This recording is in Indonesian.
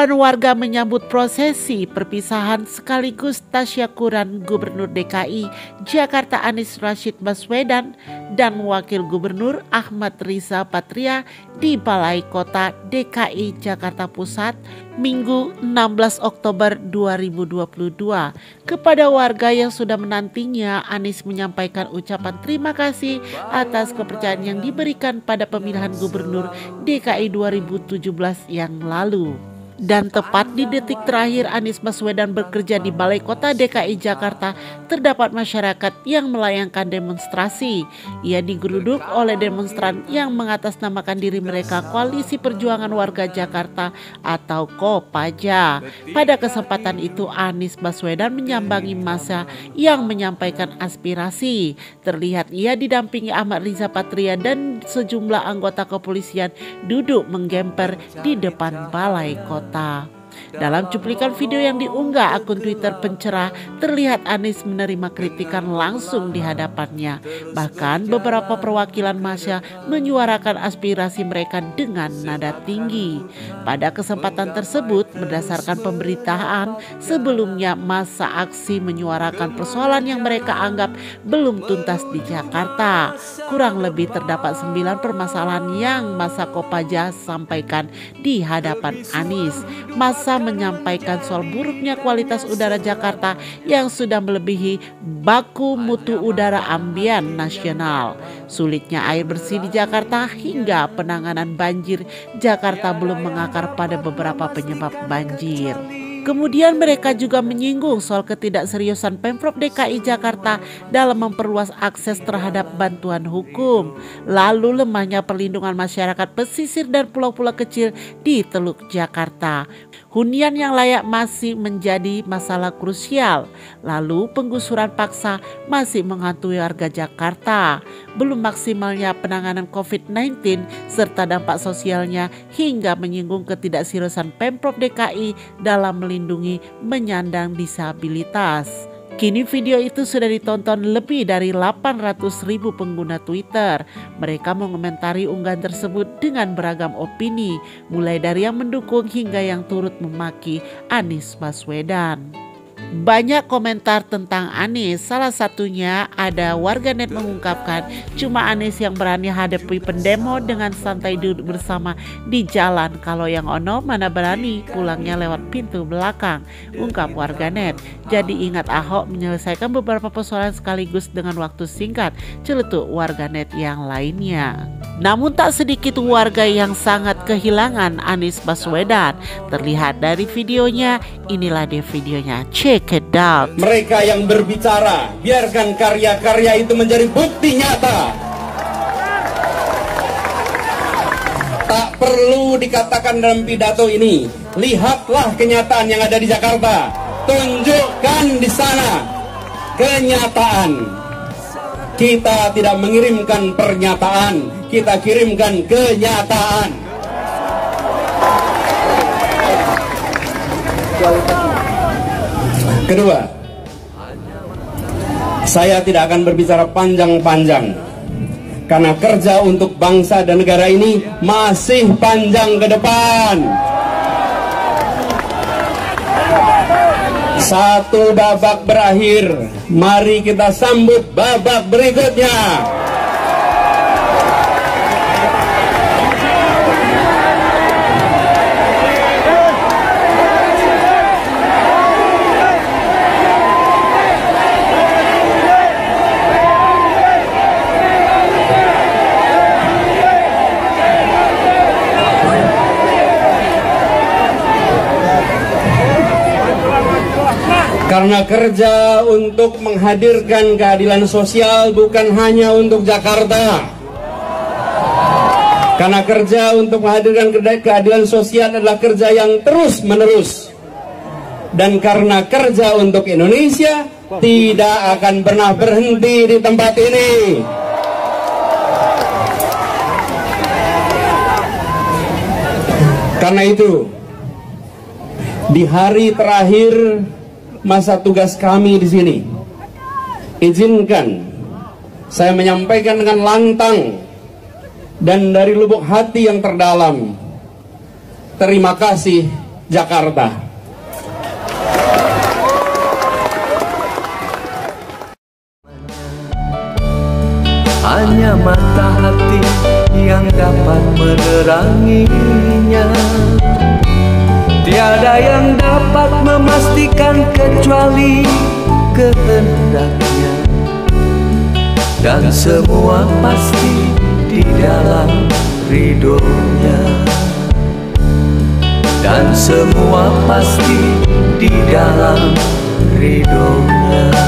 Ribuan warga menyambut prosesi perpisahan sekaligus tasyakuran Gubernur DKI Jakarta Anies Rashid Baswedan dan Wakil Gubernur Ahmad Riza Patria di Balai Kota DKI Jakarta Pusat Minggu 16 Oktober 2022. Kepada warga yang sudah menantinya, Anies menyampaikan ucapan terima kasih atas kepercayaan yang diberikan pada pemilihan Gubernur DKI 2017 yang lalu. Dan tepat di detik terakhir Anies Baswedan bekerja di Balai Kota DKI Jakarta, terdapat masyarakat yang melayangkan demonstrasi. Ia digeruduk oleh demonstran yang mengatasnamakan diri mereka Koalisi Perjuangan Warga Jakarta atau Kopaja. Pada kesempatan itu Anies Baswedan menyambangi massa yang menyampaikan aspirasi. Terlihat ia didampingi Ahmad Riza Patria dan sejumlah anggota kepolisian duduk menggemper di depan Balai Kota. Dalam cuplikan video yang diunggah akun Twitter pencerah, terlihat Anies menerima kritikan langsung di hadapannya. Bahkan beberapa perwakilan massa menyuarakan aspirasi mereka dengan nada tinggi. Pada kesempatan tersebut, berdasarkan pemberitaan sebelumnya, massa aksi menyuarakan persoalan yang mereka anggap belum tuntas di Jakarta. Kurang lebih terdapat 9 permasalahan yang massa Kopaja sampaikan di hadapan Anies. Massa menyampaikan soal buruknya kualitas udara Jakarta yang sudah melebihi baku mutu udara ambien nasional, sulitnya air bersih di Jakarta, hingga penanganan banjir Jakarta belum mengakar pada beberapa penyebab banjir. Kemudian mereka juga menyinggung soal ketidakseriusan Pemprov DKI Jakarta dalam memperluas akses terhadap bantuan hukum, lalu lemahnya perlindungan masyarakat pesisir dan pulau-pulau kecil di Teluk Jakarta. Hunian yang layak masih menjadi masalah krusial, lalu penggusuran paksa masih menghantui warga Jakarta, belum maksimalnya penanganan COVID-19 serta dampak sosialnya, hingga menyinggung ketidakseriusan Pemprov DKI dalam melindungi penyandang disabilitas. Kini video itu sudah ditonton lebih dari 800.000 pengguna Twitter. Mereka mengomentari unggahan tersebut dengan beragam opini, mulai dari yang mendukung hingga yang turut memaki Anies Baswedan. Banyak komentar tentang Anies, salah satunya ada warganet mengungkapkan, cuma Anies yang berani hadapi pendemo dengan santai duduk bersama di jalan, kalau yang ono mana berani pulangnya lewat pintu belakang, ungkap warganet. Jadi ingat Ahok menyelesaikan beberapa persoalan sekaligus dengan waktu singkat, celetuk warganet yang lainnya. Namun tak sedikit warga yang sangat kehilangan Anies Baswedan. Terlihat dari videonya, inilah dia videonya, check it out. Mereka yang berbicara, biarkan karya-karya itu menjadi bukti nyata. Tak perlu dikatakan dalam pidato ini, lihatlah kenyataan yang ada di Jakarta. Tunjukkan di sana kenyataan. Kita tidak mengirimkan pernyataan, kita kirimkan kenyataan. Kedua, saya tidak akan berbicara panjang-panjang karena kerja untuk bangsa dan negara ini masih panjang ke depan. Satu babak berakhir, mari kita sambut babak berikutnya. Karena kerja untuk menghadirkan keadilan sosial bukan hanya untuk Jakarta. Karena kerja untuk menghadirkan keadilan sosial adalah kerja yang terus menerus. Dan karena kerja untuk Indonesia tidak akan pernah berhenti di tempat ini. Karena itu, di hari terakhir masa tugas kami di sini, izinkan saya menyampaikan dengan lantang dan dari lubuk hati yang terdalam, terima kasih Jakarta. Hanya mata hati yang dapat meneranginya. Tiada yang dapat memastikan kecuali kehendaknya. Dan semua pasti di dalam ridhonya. Dan semua pasti di dalam ridhonya.